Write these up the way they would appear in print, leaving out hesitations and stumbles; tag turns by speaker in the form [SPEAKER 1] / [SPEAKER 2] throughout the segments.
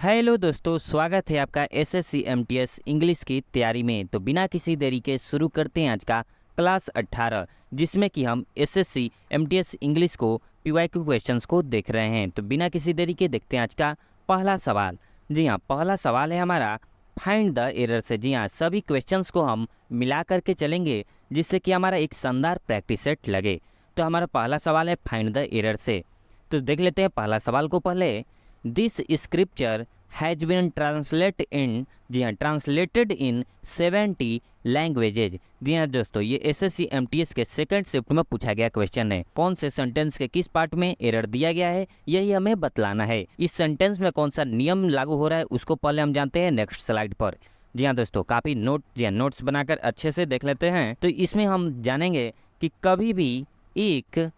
[SPEAKER 1] Hello दोस्तों, स्वागत है आपका एसएससी एमटीएस इंग्लिश की तैयारी में। तो बिना किसी देरी के शुरू करते हैं आज का क्लास 18, जिसमें कि हम एसएससी एमटीएस इंग्लिश को पीवाईक्यू क्वेश्चंस को देख रहे हैं। तो बिना किसी देरी के देखते हैं आज का पहला सवाल। जी हाँ, पहला सवाल है हमारा फाइंड द एरर से। जी हाँ, सभी क्वेश्चंस को हम मिला करके चलेंगे जिससे कि हमारा एक शानदार प्रैक्टिस सेट लगे। तो हमारा पहला सवाल है फाइंड द एरर से। तो देख लेते हैं पहला सवाल को पहले। This scripture has been translated in 70 languages. जी हाँ दोस्तों, ये एसएससी एमटीएस के सेकंड शिफ्ट में पूछा गया क्वेश्चन है। कौन से सेंटेंस के किस पार्ट में एरर दिया गया है यही हमें बतलाना है। इस सेंटेंस में कौन सा नियम लागू हो रहा है उसको पहले हम जानते हैं नेक्स्ट स्लाइड पर। जी हाँ दोस्तों, काफ़ी नोट्स बनाकर अच्छे से देख लेते हैं। तो इसमें हम जानेंगे कि कभी भी एक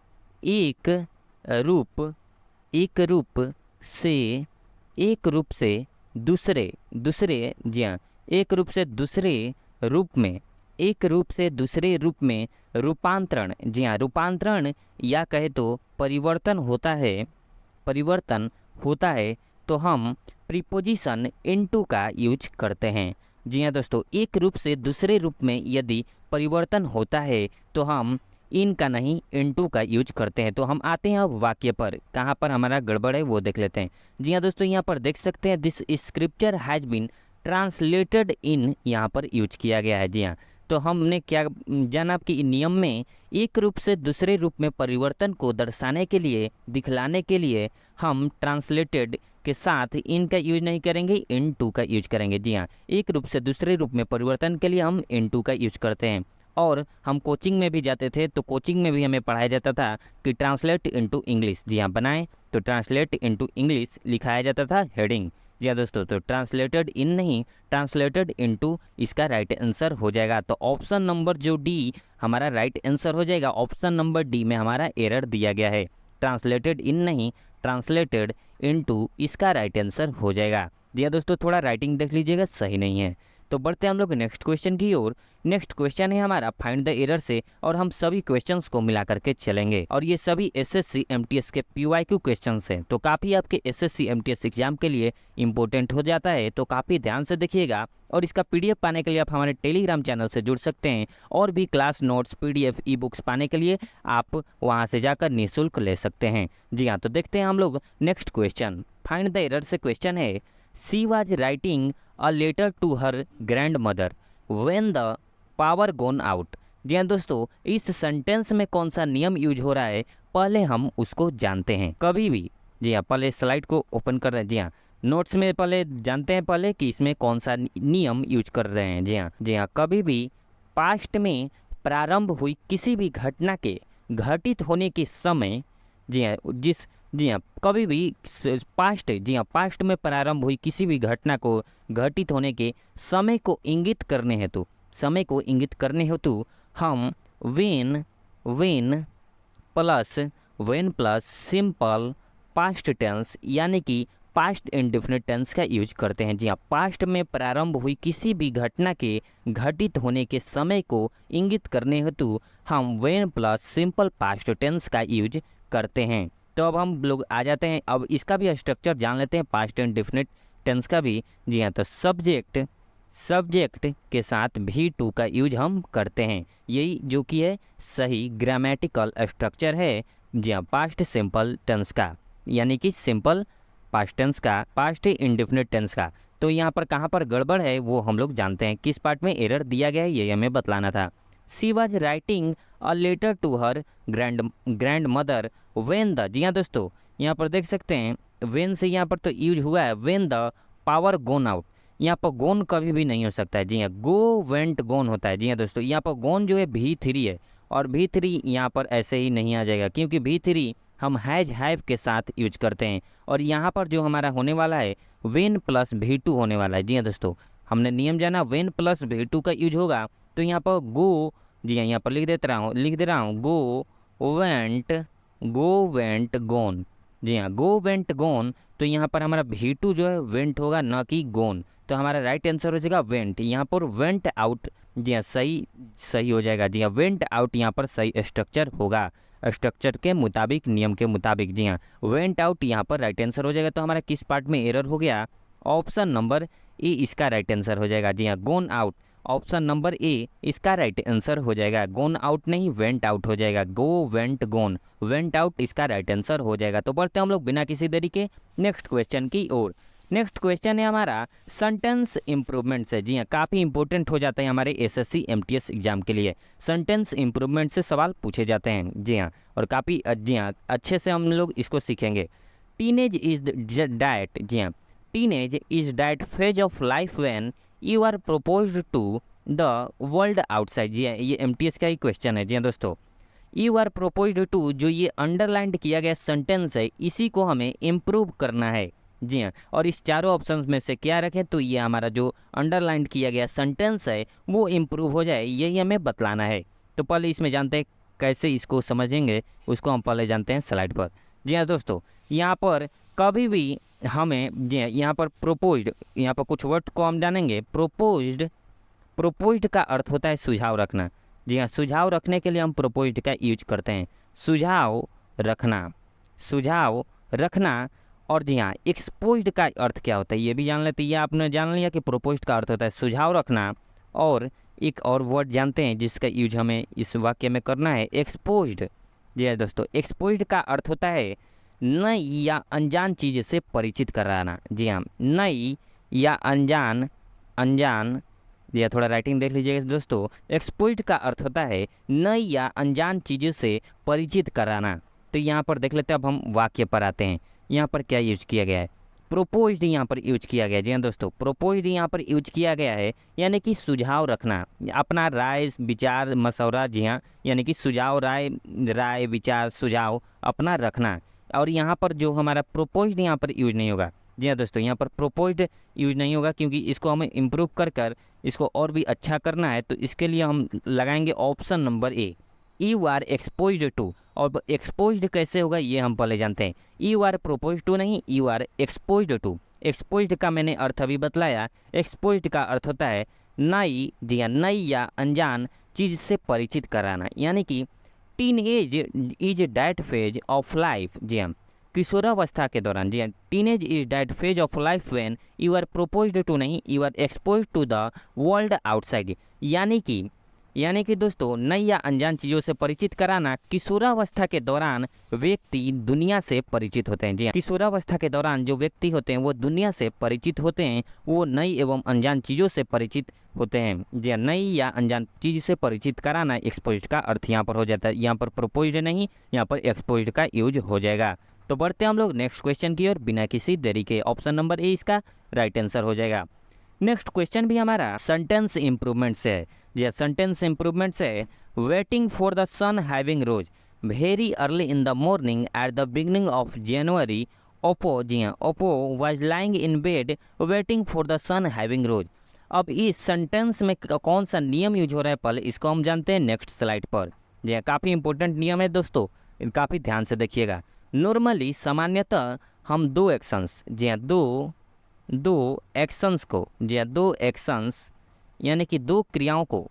[SPEAKER 1] रूप से दूसरे रूपांतरण, जी हाँ रूपांतरण या कहे तो परिवर्तन होता है तो हम प्रीपोजिशन इनटू का यूज करते हैं। जी हाँ दोस्तों, एक रूप से दूसरे रूप में यदि परिवर्तन होता है तो हम इन का नहीं इनटू का यूज करते हैं। तो हम आते हैं अब वाक्य पर, कहाँ पर हमारा गड़बड़ है वो देख लेते हैं। जी हाँ दोस्तों, यहाँ पर देख सकते हैं this scripture has been translated in, यहाँ पर यूज किया गया है। जी हाँ, तो हमने क्या जाना कि नियम में एक रूप से दूसरे रूप में परिवर्तन को दर्शाने के लिए, दिखलाने के लिए हम ट्रांसलेटेड के साथ इन का यूज नहीं करेंगे, इन टू का यूज करेंगे। जी हाँ, एक रूप से दूसरे रूप में परिवर्तन के लिए हम इन टू का यूज करते हैं। और हम कोचिंग में भी जाते थे तो कोचिंग में भी हमें पढ़ाया जाता था कि ट्रांसलेट इनटू इंग्लिश। जी हाँ, बनाएं तो ट्रांसलेट इनटू इंग्लिश लिखाया जाता था हेडिंग। जी हाँ दोस्तों, तो ट्रांसलेटेड इन नहीं, ट्रांसलेटेड इनटू इसका राइट आंसर हो जाएगा। तो ऑप्शन नंबर जो डी हमारा राइट आंसर हो जाएगा। ऑप्शन नंबर डी में हमारा एरर दिया गया है, ट्रांसलेटेड इन नहीं ट्रांसलेटेड इनटू इसका राइट आंसर हो जाएगा। जी हाँ दोस्तों, थोड़ा राइटिंग देख लीजिएगा, सही नहीं है। तो बढ़ते हैं हम लोग नेक्स्ट क्वेश्चन की ओर। नेक्स्ट क्वेश्चन है हमारा फाइंड द एरर से, और हम सभी क्वेश्चंस को मिला करके चलेंगे। और ये सभी एसएससी एमटीएस के पीवाईक्यू क्वेश्चंस हैं, तो काफ़ी आपके एसएससी एमटीएस एग्जाम के लिए इंपॉर्टेंट हो जाता है। तो काफ़ी ध्यान से देखिएगा, और इसका पीडीएफ पाने के लिए आप हमारे टेलीग्राम चैनल से जुड़ सकते हैं, और भी class notes PDF e books पाने के लिए आप वहाँ से जाकर निःशुल्क ले सकते हैं। जी हाँ, तो देखते हैं हम लोग next question. Find the error से क्वेश्चन है she was writing a letter to her grandmother when the power gone out. जी हाँ दोस्तों, इस सेंटेंस में कौन सा नियम यूज हो रहा है पहले हम उसको जानते हैं। कभी भी, जी हाँ पहले स्लाइड को ओपन कर रहे हैं। जी हाँ, नोट्स में पहले जानते हैं पहले कि इसमें कौन सा नियम यूज कर रहे हैं। जी हाँ, कभी भी पास्ट में प्रारंभ हुई किसी भी घटना के घटित होने के समय, जी हाँ कभी भी पास्ट में प्रारंभ हुई किसी भी घटना को घटित होने के समय को इंगित करने हेतु हम when plus simple past tense यानी कि पास्ट इंडेफिनिट टेंस का यूज करते हैं। जी हाँ, पास्ट में प्रारंभ हुई किसी भी घटना के घटित होने के समय को इंगित करने हेतु हम when plus simple past tense का यूज करते हैं। तो अब हम लोग आ जाते हैं, अब इसका भी स्ट्रक्चर जान लेते हैं पास्ट इंडेफिनिट टेंस का भी। जी हाँ, तो सब्जेक्ट के साथ भी टू का यूज हम करते हैं, यही जो कि है सही ग्रामेटिकल स्ट्रक्चर है। जी हाँ, पास्ट सिंपल टेंस का, यानी कि सिंपल पास्ट टेंस का, पास्ट इंडेफिनिट टेंस का। तो यहाँ पर कहाँ पर गड़बड़ है वो हम लोग जानते हैं, किस पार्ट में एरर दिया गया है ये हमें बतलाना था। She was writing a letter to her grandmother when the, जी हाँ दोस्तों, यहाँ पर देख सकते हैं वेन से यहाँ पर तो यूज हुआ है when the power gone out. यहाँ पर गोन कभी भी नहीं हो सकता है। जी हाँ, गो वेंट गोन होता है। जी हाँ दोस्तों, यहाँ पर गोन जो है V3 है, और V3 यहाँ पर ऐसे ही नहीं आ जाएगा क्योंकि V3 हम हैव के साथ यूज करते हैं। और यहाँ पर जो हमारा होने वाला है वेन प्लस V2 होने वाला है। जी हाँ दोस्तों, हमने नियम जाना वेन प्लस V2 का यूज होगा। तो यहाँ पर गो, जी हाँ यहाँ पर लिख दे रहा हूँ गो वेंट गोन। जी हाँ, गो वेंट गोन। तो यहाँ पर हमारा V2 जो है वेंट होगा न कि गोन, तो हमारा राइट आंसर हो जाएगा वेंट। यहाँ पर वेंट आउट, जी हाँ सही हो जाएगा। जी हाँ, वेंट आउट यहाँ पर सही स्ट्रक्चर होगा, स्ट्रक्चर के मुताबिक, नियम के मुताबिक। जी हाँ, वेंट आउट यहाँ पर राइट आंसर हो जाएगा। तो हमारा किस पार्ट में एरर हो गया, ऑप्शन नंबर ए इसका राइट आंसर हो जाएगा। जी हाँ, गोन आउट, ऑप्शन नंबर ए इसका राइट आंसर हो जाएगा। गोन आउट नहीं, वेंट आउट हो जाएगा। गो वेंट गोन, वेंट आउट इसका राइट आंसर हो जाएगा। तो बढ़ते हैं हम लोग बिना किसी देरी के नेक्स्ट क्वेश्चन की ओर। नेक्स्ट क्वेश्चन है हमारा सेंटेंस इंप्रूवमेंट से। जी हाँ, काफ़ी इंपॉर्टेंट हो जाता है हमारे एसएससी एमटीएस एग्जाम के लिए। सेंटेंस इंप्रूवमेंट से सवाल पूछे जाते हैं। जी हाँ, और काफ़ी जी हाँ अच्छे से हम लोग इसको सीखेंगे। टीनेज इज दैट, जी हाँ, teenage is that phase of life when you are proposed to the world outside. जी हाँ, ये एमटीएस का ही क्वेश्चन है। जी हाँ दोस्तों, यू आर प्रपोज्ड टू, जो ये अंडरलाइन किया गया सेंटेंस है, इसी को हमें इम्प्रूव करना है। जी हाँ, और इस चारों ऑप्शंस में से क्या रखें, तो ये हमारा जो अंडरलाइन किया गया सेंटेंस है वो इम्प्रूव हो जाए, यही हमें बतलाना है। तो पहले इसमें जानते हैं कैसे इसको समझेंगे, उसको हम पहले जानते हैं स्लाइड पर। जी हाँ दोस्तों, यहाँ पर कभी भी हमें, जी हाँ, यहाँ पर प्रोपोज्ड, यहाँ पर कुछ वर्ड को हम जानेंगे। प्रोपोज्ड, प्रोपोज्ड का अर्थ होता है सुझाव रखना। जी हाँ, सुझाव रखने के लिए हम प्रोपोज्ड का यूज करते हैं। सुझाव रखना, सुझाव रखना। और जी हाँ, एक्सपोज्ड का अर्थ क्या होता है ये भी जान लेते हैं। ये आपने जान लिया कि प्रोपोज्ड का अर्थ होता है सुझाव रखना। और एक और वर्ड जानते हैं जिसका यूज हमें इस वाक्य में करना है, एक्सपोज्ड। जी हाँ दोस्तों, एक्सपोज्ड का अर्थ होता है नई या अनजान चीज़ से परिचित कराना। जी हाँ, नई या अनजान, अनजान, या थोड़ा राइटिंग देख लीजिएगा दोस्तों। एक्सपोज्ड का अर्थ होता है नई या अनजान चीज़ों से परिचित कराना। तो यहाँ पर देख लेते हैं, अब हम वाक्य पर आते हैं। यहाँ पर क्या यूज किया गया है, प्रोपोज्ड यहाँ पर यूज किया गया है। जी हाँ दोस्तों, प्रोपोज्ड यहाँ पर यूज किया गया है, यानी कि सुझाव रखना, अपना राय विचार मशवरा। जी हाँ, यानी कि सुझाव, राय, राय विचार सुझाव अपना रखना। और यहाँ पर जो हमारा प्रोपोज्ड यहाँ पर यूज नहीं होगा। जी हाँ दोस्तों, यहाँ पर प्रोपोज्ड यूज नहीं होगा क्योंकि इसको हमें इम्प्रूव कर इसको और भी अच्छा करना है। तो इसके लिए हम लगाएंगे option number A, you are exposed to. और एक्सपोज्ड कैसे होगा ये हम पहले जानते हैं। यू आर प्रोपोज्ड टू नहीं, you are exposed to. Exposed का मैंने अर्थ अभी बतलाया। एक्सपोज्ड का अर्थ होता है नई, जी हाँ, नई या अनजान चीज़ से परिचित कराना। यानी कि teenage is that phase of life. जी हाँ, किशोरावस्था के दौरान। जी हाँ, teenage is that phase of life when you are proposed to नहीं, you are exposed to the world outside. यानी कि दोस्तों, नई या अनजान चीज़ों से परिचित कराना। किशोरावस्था के दौरान व्यक्ति दुनिया से परिचित होते हैं। जी हाँ, किशोरावस्था के दौरान जो व्यक्ति होते हैं वो दुनिया से परिचित होते हैं, वो नई एवं अनजान चीज़ों से परिचित होते हैं। जी हाँ, नई या अनजान चीज़ से परिचित कराना एक्सपोज्ड का अर्थ यहाँ पर हो जाता है। यहाँ पर प्रोपोज्ड नहीं, यहाँ पर एक्सपोज्ड का यूज हो जाएगा। तो बढ़ते हैं हम लोग नेक्स्ट क्वेश्चन की ओर बिना किसी देरी के। ऑप्शन नंबर ए इसका राइट आंसर हो जाएगा। नेक्स्ट क्वेश्चन भी हमारा सेंटेंस इंप्रूवमेंट से है। जी सेंटेंस इंप्रूवमेंट से, waiting for the sun having rose very early in the morning at the beginning of January, Oppo. जी हाँ, Oppo was lying in bed waiting for the sun having rose. अब इस sentence में कौन सा नियम use हो रहा है पहले इसको हम जानते हैं नेक्स्ट स्लाइड पर। जी हाँ, काफ़ी इंपॉर्टेंट नियम है दोस्तों, काफ़ी ध्यान से देखिएगा। नॉर्मली सामान्यतः हम दो एक्शंस, जी हाँ, दो एक्शंस को, जी हाँ, दो एक्शंस यानी कि दो क्रियाओं को,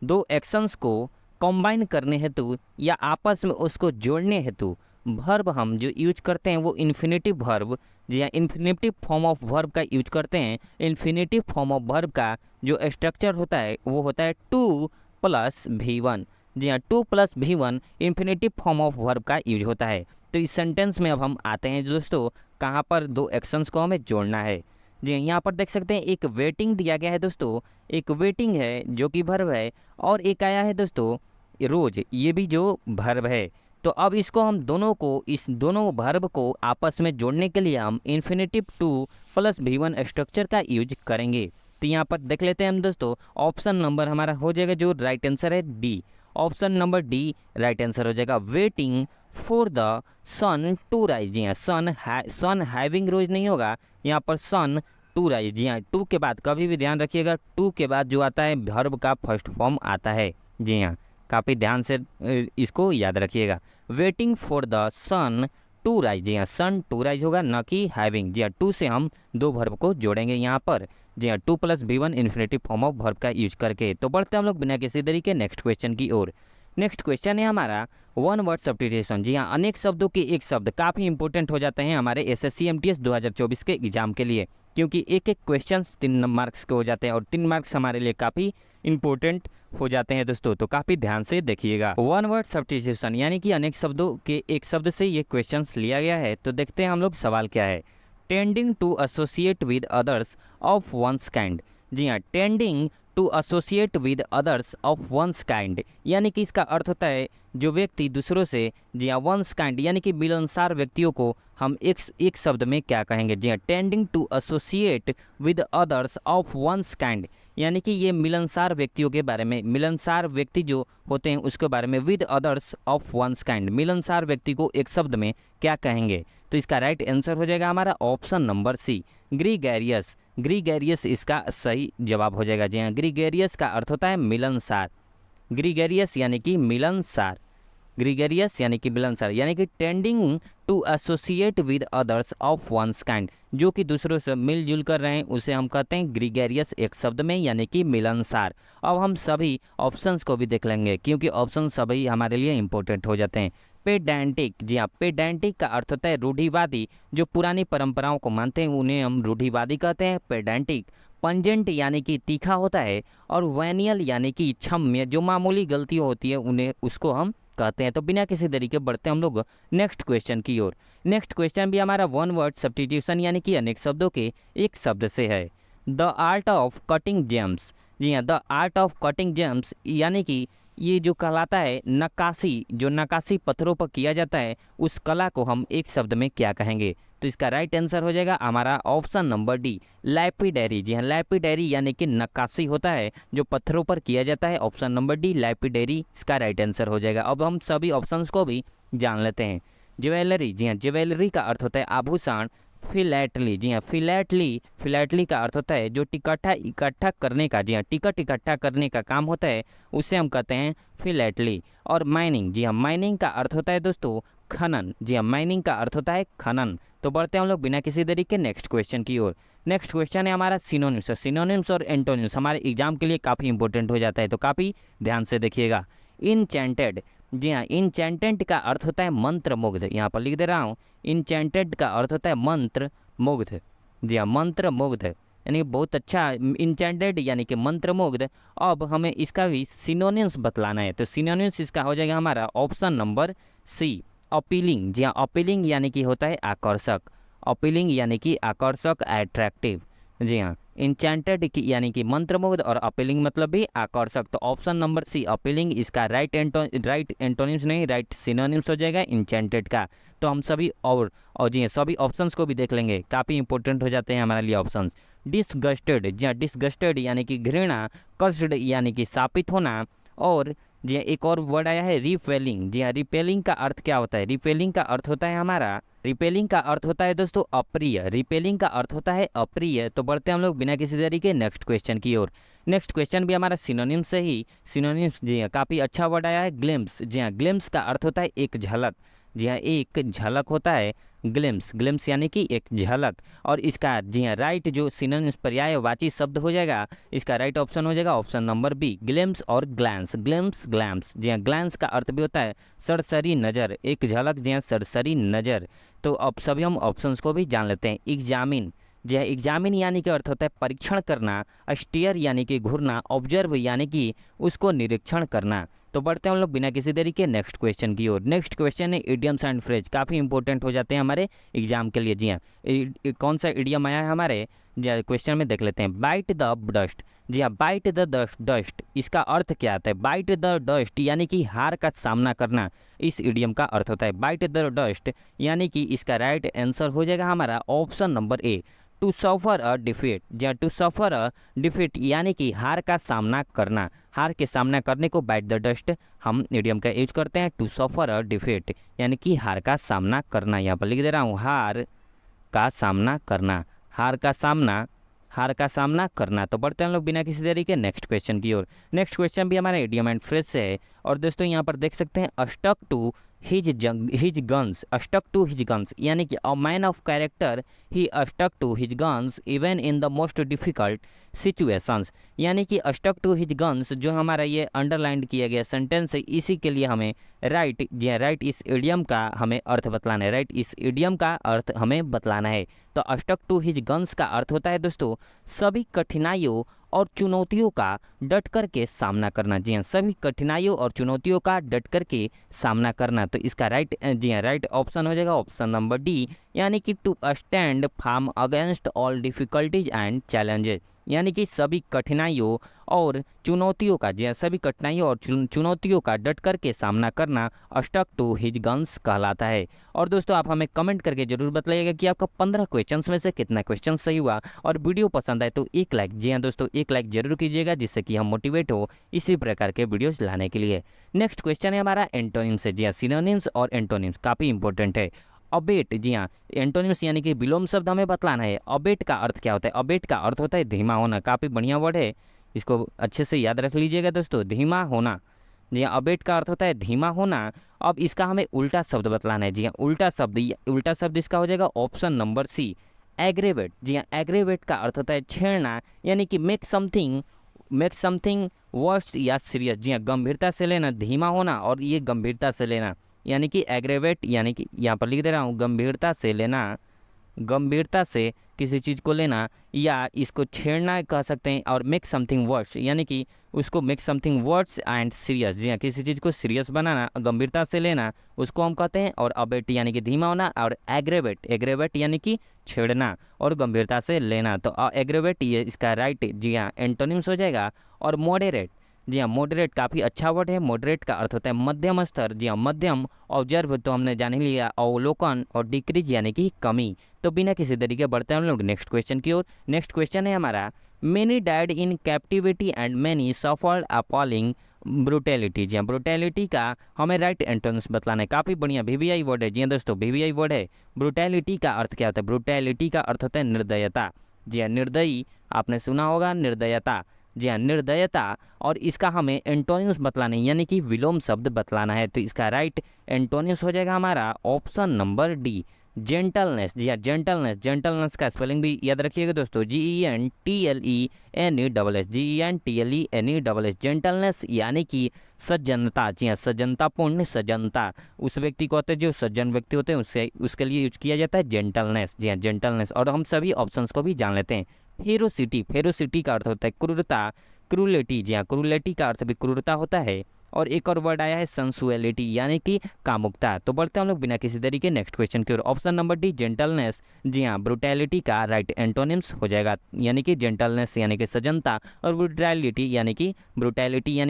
[SPEAKER 1] दो एक्शंस को कंबाइन करने हेतु या आपस में उसको जोड़ने हेतु वर्ब हम जो यूज करते हैं वो इन्फिनेटिव वर्ब, जी हाँ, इन्फिनेटिव फॉर्म ऑफ वर्ब का यूज करते हैं। इन्फिनेटिव फॉर्म ऑफ वर्ब का जो स्ट्रक्चर होता है वो होता है 2 + V1। जी हाँ, 2 + V1 infinitive form of verb का यूज होता है। तो इस सेंटेंस में अब हम आते हैं दोस्तों, कहाँ पर दो एक्शंस को हमें जोड़ना है। जी यहाँ पर देख सकते हैं एक वेटिंग दिया गया है दोस्तों, एक वेटिंग है जो कि वर्ब है, और एक आया है दोस्तों रोज, ये भी जो वर्ब है। तो अब इसको हम दोनों को, इस दोनों वर्ब को आपस में जोड़ने के लिए हम इन्फिनेटिव 2 + V1 स्ट्रक्चर का यूज करेंगे। तो यहाँ पर देख लेते हैं हम दोस्तों, ऑप्शन नंबर हमारा हो जाएगा, जो राइट आंसर है D. Option number D right answer हो जाएगा, waiting for the sun to rise. जी हाँ, सन हैविंग रोज नहीं होगा, यहाँ पर सन टू राइज। जी हाँ, टू के बाद कभी भी ध्यान रखिएगा, टू के बाद जो आता है वर्ब का फर्स्ट फॉर्म आता है। जी हाँ, काफ़ी ध्यान से इसको याद रखिएगा। Waiting for the sun to rise. जी हाँ, सन टू राइज होगा, न कि हैविंग। जी हाँ, टू से हम दो वर्ब को जोड़ेंगे यहाँ पर। जी हाँ, 2 + V1 infinitive form of verb का यूज करके। तो बढ़ते हैं हम लोग बिना किसी देरी के नेक्स्ट क्वेश्चन की ओर। नेक्स्ट क्वेश्चन है हमारा वन वर्ड सब्स्टिट्यूशन। जी हाँ, अनेक शब्दों के एक शब्द काफ़ी इंपॉर्टेंट हो जाते हैं हमारे एसएससी एमटीएस 2024 के एग्जाम के लिए, क्योंकि एक एक क्वेश्चन 3 मार्क्स के हो जाते हैं और 3 मार्क्स हमारे लिए काफ़ी इंपॉर्टेंट हो जाते हैं दोस्तों, तो काफ़ी ध्यान से देखिएगा। वन वर्ड सब्स्टिट्यूशन यानी कि अनेक शब्दों के एक शब्द से ये क्वेश्चन लिया गया है। तो देखते हैं हम लोग सवाल क्या है। Tending to associate with others of one's kind. जी हाँ, tending to associate with others of one's kind यानी कि इसका अर्थ होता है जो व्यक्ति दूसरों से, जी हाँ, वंस काइंड यानी कि मिलनसार व्यक्तियों को हम एक शब्द में क्या कहेंगे। जी हाँ, tending to associate with others of one's kind यानी कि ये मिलनसार व्यक्तियों के बारे में, मिलनसार व्यक्ति जो होते हैं उसके बारे में, with others of one's kind, मिलनसार व्यक्ति को एक शब्द में क्या कहेंगे। तो इसका राइट आंसर हो जाएगा हमारा option number C, gregarious. Gregarious इसका सही जवाब हो जाएगा। जी हाँ, ग्रीगेरियस का अर्थ होता है मिलनसार। ग्रीगेरियस यानी कि मिलनसार, ग्रीगेरियस यानी कि मिलनसार, यानी कि tending to associate with others of one's kind, जो कि दूसरों से मिलजुल कर रहे हैं उसे हम कहते हैं ग्रीगेरियस एक शब्द में, यानी कि मिलनसार। अब हम सभी ऑप्शंस को भी देख लेंगे क्योंकि ऑप्शन सभी हमारे लिए इंपॉर्टेंट हो जाते हैं। पेडेंटिक, जी हाँ, पेडेंटिक का अर्थ होता है रूढ़िवादी, जो पुरानी परंपराओं को मानते हैं उन्हें हम रूढ़िवादी कहते हैं, पेडेंटिक। पंजेंट यानी कि तीखा होता है, और वैनियल यानी कि क्षम्य, जो मामूली गलतियाँ होती है उन्हें उसको हम कहते हैं। तो बिना किसी तरीके बढ़ते हम लोग नेक्स्ट क्वेश्चन की ओर। नेक्स्ट क्वेश्चन भी हमारा वन वर्ड सब्स्टिट्यूशन यानी कि अनेक शब्दों के एक शब्द से है। The art of cutting gems. जी हाँ, the art of cutting gems यानी कि ये जो कहलाता है नक्काशी, जो नक्काशी पत्थरों पर किया जाता है उस कला को हम एक शब्द में क्या कहेंगे। तो इसका राइट आंसर हो जाएगा हमारा ऑप्शन नंबर डी, लैपिडरी। जी हाँ, लैपिडरी यानी कि नक्काशी होता है जो पत्थरों पर किया जाता है। ऑप्शन नंबर डी, लैपिडरी इसका राइट आंसर हो जाएगा। अब हम सभी ऑप्शंस को भी जान लेते हैं। ज्वेलरी, जी हाँ, ज्वेलरी का अर्थ होता है आभूषण। फिलैटली, जी हाँ, फिलैटली का अर्थ होता है जो इकट्ठा करने का, जी हाँ, टिकट इकट्ठा करने का काम होता है उसे हम कहते हैं फिलैटली। और माइनिंग, जी हाँ, माइनिंग का अर्थ होता है दोस्तों खनन। जी हाँ, माइनिंग का अर्थ होता है खनन। तो बढ़ते हैं हम लोग बिना किसी देरी के नेक्स्ट क्वेश्चन की ओर। नेक्स्ट क्वेश्चन है हमारा सिनोनिम्स। सिनोनिम्स और एंटोनिम्स हमारे एग्जाम के लिए काफ़ी इंपॉर्टेंट हो जाता है, तो काफ़ी ध्यान से देखिएगा। इनचैंटेड, जी हाँ, इनचैंटेड का अर्थ होता है मंत्र मुग्ध। यहाँ पर लिख दे रहा हूँ, इनचैंटेड का अर्थ होता है मंत्र मुग्ध। जी हाँ, मंत्र मुग्ध यानी बहुत अच्छा, इनचैंटेड यानी कि मंत्र मुग्ध। अब हमें इसका भी सिनोनिम्स बतलाना है, तो सिनोनिम्स इसका हो जाएगा हमारा ऑप्शन नंबर सी, अपीलिंग। जी हाँ, अपीलिंग यानी कि होता है आकर्षक, अपीलिंग यानी कि आकर्षक, अट्रैक्टिव। जी हाँ, इंचेंटेड यानी कि मंत्रमुग्ध और अपीलिंग मतलब भी आकर्षक। तो ऑप्शन नंबर सी अपीलिंग इसका राइट एंटोनिम्स नहीं, राइट सिनोनिम्स हो जाएगा इंचेंटेड का। तो हम सभी और जी हाँ, सभी ऑप्शंस को भी देख लेंगे, काफ़ी इंपॉर्टेंट हो जाते हैं हमारे लिए ऑप्शंस। डिसगस्टेड, जी हाँ, डिसगस्टेड यानी कि घृणा, कस्ड यानी कि शापित होना, और जी हाँ, एक और वर्ड आया है रिपेलिंग। जी हाँ, रिपेलिंग का अर्थ क्या होता है। रिपेलिंग का अर्थ होता है हमारा, रिपेलिंग का अर्थ होता है दोस्तों अप्रिय। रिपेलिंग का अर्थ होता है अप्रिय। तो बढ़ते हैं हम लोग बिना किसी देरी के नेक्स्ट क्वेश्चन की ओर। नेक्स्ट क्वेश्चन भी हमारा सिनोनिम्स से ही, सिनोनिम्स, जी हाँ, काफ़ी अच्छा वर्ड आया है ग्लिम्स। जी हाँ, ग्लिम्स का अर्थ होता है एक झलक। जी हाँ, एक झलक होता है ग्लिम्स, ग्लिम्स यानी कि एक झलक। और इसका, जी हाँ, राइट जो सिनोनिम्स पर्यायवाची शब्द हो जाएगा, इसका राइट ऑप्शन हो जाएगा ऑप्शन नंबर बी, ग्लिम्स और ग्लैंस। Glimpse, glance. जी हाँ, ग्लैंस का अर्थ भी होता है सरसरी नज़र, एक झलक, जी हाँ, सरसरी नज़र। तो अब सभी हम ऑप्शंस को भी जान लेते हैं। एग्जामिन, जी हाँ, एग्जामिन यानी कि अर्थ होता है परीक्षण करना, स्टीयर यानी कि घूरना, ऑब्जर्व यानी कि उसको निरीक्षण करना। तो बढ़ते हैं हम लोग बिना किसी देरी के नेक्स्ट क्वेश्चन की ओर। नेक्स्ट क्वेश्चन है इडियम्स एंड फ्रेज, काफ़ी इंपॉर्टेंट हो जाते हैं हमारे एग्जाम के लिए। जी हाँ, कौन सा इडियम आया है हमारे क्वेश्चन में देख लेते हैं। बाइट द डस्ट, जी हाँ, बाइट द डस्ट इसका अर्थ क्या आता है। बाइट द डस्ट यानी कि हार का सामना करना, इस इडियम का अर्थ होता है बाइट द डस्ट। यानी कि इसका राइट आंसर हो जाएगा हमारा option number A, to suffer a defeat. जी हाँ, टू सफ़र अ डिफीट यानी कि हार का सामना करना, हार के सामना करने को बाइट द डस्ट हम इडियम का यूज करते हैं। टू सफ़र अ डिफीट यानी कि हार का सामना करना। यहाँ पर लिख दे रहा हूँ, हार का सामना करना, हार का सामना, हार का सामना करना। तो बढ़ते हैं हम लोग बिना किसी देरी के नेक्स्ट क्वेश्चन की ओर। नेक्स्ट क्वेश्चन भी हमारा इडियम एंड फ्रेज से है। और दोस्तों यहाँ पर देख सकते हैं stuck to his guns, stuck to his guns, यानी कि अ मैन ऑफ कैरेक्टर ही stuck to his guns even in the most difficult situations, यानी कि स्टक टू हिज गन्स जो हमारा ये अंडरलाइन किया गया सेंटेंस है, इसी के लिए हमें राइट जी राइट इस इडियम का हमें अर्थ बतलाना है, राइट इस इडियम का अर्थ हमें बतलाना है। तो स्टक टू हिज गन्स का अर्थ होता है दोस्तों सभी कठिनाइयों और चुनौतियों का डट कर के सामना करना। जी हाँ, सभी कठिनाइयों और चुनौतियों का डट कर के सामना करना। तो इसका राइट ऑप्शन हो जाएगा ऑप्शन नंबर डी, यानी कि to stand firm against all difficulties and challenges, यानी कि सभी कठिनाइयों और चुनौतियों का, जी हाँ, सभी कठिनाइयों और चुनौतियों का डट कर के सामना करना स्टक टू हिज गन्स कहलाता है। और दोस्तों आप हमें कमेंट करके जरूर बताइएगा कि आपका 15 क्वेश्चंस में से कितना क्वेश्चन सही हुआ, और वीडियो पसंद आए तो एक लाइक, जी हाँ दोस्तों एक लाइक जरूर कीजिएगा, जिससे कि हम मोटिवेट हो इसी प्रकार के वीडियोस लाने के लिए। नेक्स्ट क्वेश्चन है हमारा एंटोनिम्स है। जी हाँ, सिनोनिम्स और एंटोनिम्स काफ़ी इंपॉर्टेंट है। अबेट, जी हाँ, एंटोनिम्स यानी कि विलोम शब्द हमें बतलाना है। अबेट का अर्थ क्या होता है? अबेट का अर्थ होता है धीमा होना। काफ़ी बढ़िया वर्ड है, इसको अच्छे से याद रख लीजिएगा दोस्तों, धीमा होना। जी हाँ, अबेट का अर्थ होता है धीमा होना। अब इसका हमें उल्टा शब्द बतलाना है। जी हाँ, उल्टा शब्द इसका हो जाएगा ऑप्शन नंबर सी, एग्रेवेट। जी हाँ, एग्रेवेट का अर्थ होता है छेड़ना, यानी कि मेक समथिंग वर्स या सीरियस। जी हाँ, गंभीरता से लेना, धीमा होना और ये गंभीरता से लेना, यानी कि एग्रेवेट, यानी कि यहाँ पर लिख दे रहा हूँ गंभीरता से लेना, गंभीरता से किसी चीज़ को लेना, या इसको छेड़ना कह सकते हैं। और मेक समथिंग वर्स, यानी कि उसको make something worse and serious. जी हाँ, किसी चीज़ को सीरियस बनाना, गंभीरता से लेना, उसको हम कहते हैं। और अबेट यानी कि धीमा होना, और एग्रेवेट यानी कि छेड़ना और गंभीरता से लेना। तो एग्रेवेट ये इसका राइट जी हाँ एंटोनिम्स हो जाएगा। और मॉडरेट, जी हाँ, मॉडरेट काफ़ी अच्छा वर्ड है। मॉडरेट का अर्थ होता है मध्यम स्तर। जी हाँ, मध्यम। ऑब्जर्व तो हमने जान ही लिया, अवलोकन। और डिक्रीज यानी कि कमी। तो बिना किसी तरीके बढ़ते हैं हम लोग नेक्स्ट क्वेश्चन की ओर। नेक्स्ट क्वेश्चन है हमारा, many died in captivity and many suffered appalling brutality. जी हाँ, ब्रुटेलिटी का हमें राइट एंटोनिम्स बतलाना है। काफ़ी बढ़िया वीवीआई वर्ड है। जी हाँ दोस्तों, वीवीआई वर्ड है। ब्रुटेलिटी का अर्थ क्या होता है? ब्रुटेलिटी का अर्थ होता है निर्दयता। जी हाँ, निर्दयी आपने सुना होगा, निर्दयता। जी हाँ, निर्दयता। और इसका हमें एंटोनिम्स बतलाना है, यानी कि विलोम शब्द बतलाना है। तो इसका राइट एंटोनिम्स हो जाएगा हमारा ऑप्शन नंबर डी, जेंटलनेस। जी हाँ, जेंटलनेस का स्पेलिंग भी याद रखिएगा दोस्तों, GENTLENESS, GENTLENESS, जेंटलनेस यानी कि सज्जनता। जी हाँ, सज्जनतापूर्ण, सज्जनता उस व्यक्ति को होते हैं जो सज्जन व्यक्ति होते हैं, उसके लिए यूज किया जाता है जेंटलनेस। जी हाँ, जेंटलनेस। और हम सभी ऑप्शंस को भी जान लेते हैं। फेरोसिटी का अर्थ होता है क्रूरता, क्रूलिटी। जी हाँ, क्रूलिटी का अर्थ भी क्रूरता होता है। और एक और वर्ड आया है सेंसुअलिटी, यानी कि कामुकता। तो बढ़ते हैं हम लोग बिना किसी तरीके नेक्स्ट क्वेश्चन की ओर। Option number D, gentleness. जी हाँ, ब्रुटैलिटी का राइट एंटोनिम्स हो जाएगा, यानी कि जेंटलनेस यानी कि सजनता, और ब्रुटैलिटी यानी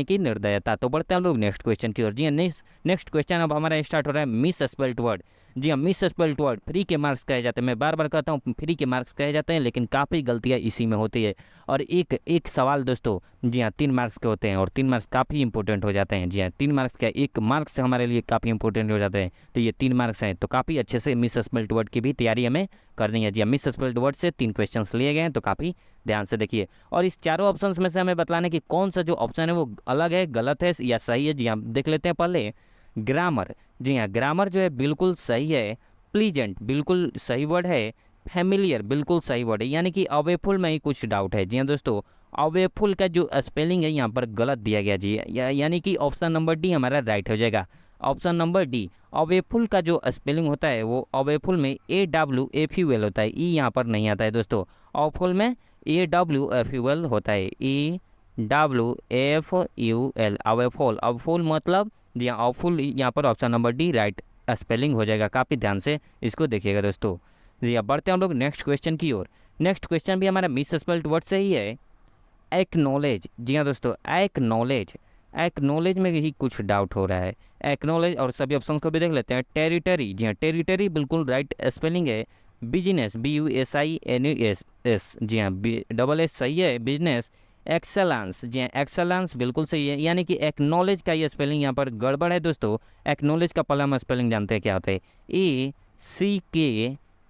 [SPEAKER 1] कि निर्दयता। तो बढ़ते हैं हम लोग नेक्स्ट क्वेश्चन की ओर। जी हाँ, नेक्स्ट क्वेश्चन अब हमारा स्टार्ट हो रहा है मिस स्पेल्ट वर्ड। जी हाँ, मिस स्पेल्ट वर्ड फ्री के मार्क्स कहे जाते हैं। मैं बार बार कहता हूँ फ्री के मार्क्स कहे जाते हैं, लेकिन काफ़ी गलतियाँ इसी में होती है। और एक सवाल दोस्तों, जी हाँ, 3 मार्क्स के होते हैं, और 3 मार्क्स काफ़ी इंपॉर्टेंट हो जाते हैं। जी हाँ, 3 मार्क्स का 1 मार्क्स हमारे लिए काफ़ी इंपॉर्टेंट हो जाते हैं। तो ये 3 मार्क्स हैं, तो काफ़ी अच्छे से मिस स्पेल्ट वर्ड की भी तैयारी हमें करनी है। जी हाँ, मिस स्पेल्ट वर्ड से 3 क्वेश्चन लिए गए हैं, तो काफ़ी ध्यान से देखिए। और इस चारों ऑप्शंस में से हमें बतलाने कि कौन सा जो ऑप्शन है वो अलग है, गलत है या सही है। जी हाँ, देख लेते हैं पहले ग्रामर। जी हाँ, ग्रामर जो है बिल्कुल सही है। प्लीजेंट बिल्कुल सही वर्ड है। फैमिलियर बिल्कुल सही वर्ड है, यानी कि अवेफुल में ही कुछ डाउट है। जी हाँ दोस्तों, अवेफुल का जो स्पेलिंग है यहाँ पर गलत दिया गया जी, यानी कि ऑप्शन नंबर डी हमारा राइट हो जाएगा। ऑप्शन नंबर डी, अवेफुल का जो स्पेलिंग होता है वो अवेफुल में AWFUL होता है, ई यहाँ पर नहीं आता है दोस्तों। अवेफुल में AWFUL होता है, AWFUL, अवेफुल मतलब। जी हाँ, अवेफुल यहाँ पर option number D right spelling हो जाएगा। काफ़ी ध्यान से इसको देखिएगा दोस्तों। जी अब बढ़ते हैं हम लोग नेक्स्ट क्वेश्चन की ओर। नेक्स्ट क्वेश्चन भी हमारा मिस स्पेल्ड वर्ड से ही है, एक्नॉलेज। जी हाँ दोस्तों, एक्नॉलेज में ही कुछ डाउट हो रहा है। एक्नॉलेज, और सभी ऑप्शन को भी देख लेते हैं। टेरिटरी, जी हाँ, टेरिटरी बिल्कुल राइट स्पेलिंग है। बिजनेस, BUSINESS, जी हाँ, डबल एस सही है, बिजनेस। एक्सेलेंस, जी हाँ, एक्सेलेंस बिल्कुल सही है, यानी कि एक्नॉलेज का ये स्पेलिंग यहाँ पर गड़बड़ है दोस्तों। एक्नॉलेज का पहला हम स्पेलिंग जानते हैं क्या होता है,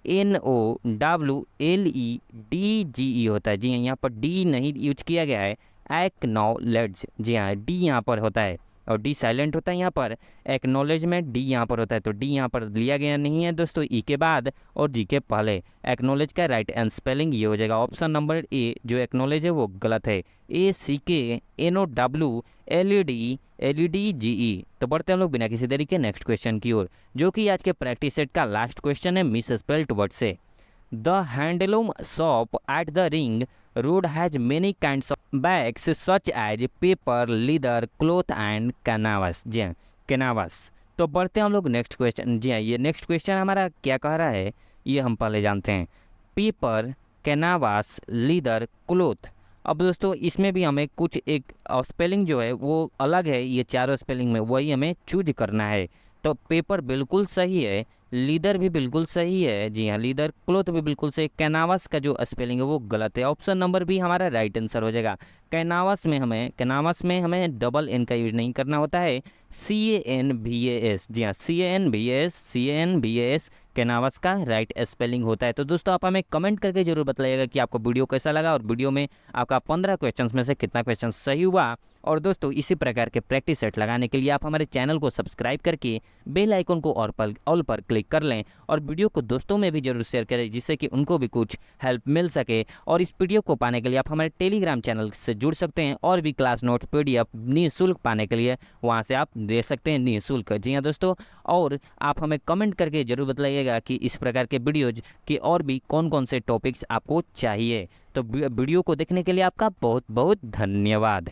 [SPEAKER 1] ACKNOWLEDGE होता है। जी हाँ, यहाँ पर डी नहीं यूज किया गया है, एक्नॉलेज। जी हाँ, डी यहाँ पर होता है। और डी साइलेंट होता है यहाँ पर। एक्नॉलेजमेंट डी यहाँ पर होता है, तो डी यहाँ पर लिया गया नहीं है दोस्तों, ई के बाद और जी के पहले। एक्नॉलेज का राइट एंड स्पेलिंग ये हो जाएगा ऑप्शन नंबर ए, जो एक्नॉलेज है वो गलत है। ACKNOWLED तो बढ़ते हैं हम लोग बिना किसी देरी के नेक्स्ट क्वेश्चन की ओर, जो कि आज के प्रैक्टिस सेट का लास्ट क्वेश्चन है मिस स्पेल्ट वर्ड से। The handloom shop at the ring road has many kinds of bags such as paper, leather, cloth and canvas. जी हाँ, कैनवास। तो बढ़ते हैं हम लोग नेक्स्ट क्वेश्चन। जी हाँ, ये नेक्स्ट क्वेश्चन हमारा क्या कह रहा है ये हम पहले जानते हैं। Paper, canvas, leather, cloth. अब दोस्तों इसमें भी हमें कुछ एक स्पेलिंग जो है वो अलग है, ये चारों स्पेलिंग में वही हमें चूज करना है। तो पेपर बिल्कुल सही है, लीदर भी बिल्कुल सही है, जी हाँ लीदर, क्लॉथ भी बिल्कुल सही। कैनवास का जो स्पेलिंग है वो गलत है, ऑप्शन नंबर बी हमारा राइट आंसर हो जाएगा। कैनवास में हमें डबल एन का यूज नहीं करना होता है, CANVAS। जी हाँ, CANVAS कैनवास का राइट स्पेलिंग होता है। तो दोस्तों आप हमें कमेंट करके जरूर बताइएगा कि आपको वीडियो कैसा लगा और वीडियो में आपका 15 क्वेश्चंस में से कितना क्वेश्चन सही हुआ। और दोस्तों इसी प्रकार के प्रैक्टिस सेट लगाने के लिए आप हमारे चैनल को सब्सक्राइब करके बेल आइकन को ऑल पर क्लिक कर लें और वीडियो को दोस्तों में भी जरूर शेयर करें, जिससे कि उनको भी कुछ हेल्प मिल सके। और इस वीडियो को पाने के लिए आप हमारे टेलीग्राम चैनल से जुड़ सकते हैं और भी क्लास नोट PDF निःशुल्क पाने के लिए वहाँ से आप दे सकते हैं निःशुल्क। जी हाँ दोस्तों, और आप हमें कमेंट करके जरूर बताइएगा कि इस प्रकार के वीडियोज के और भी कौन कौन से टॉपिक्स आपको चाहिए। तो वीडियो को देखने के लिए आपका बहुत बहुत धन्यवाद।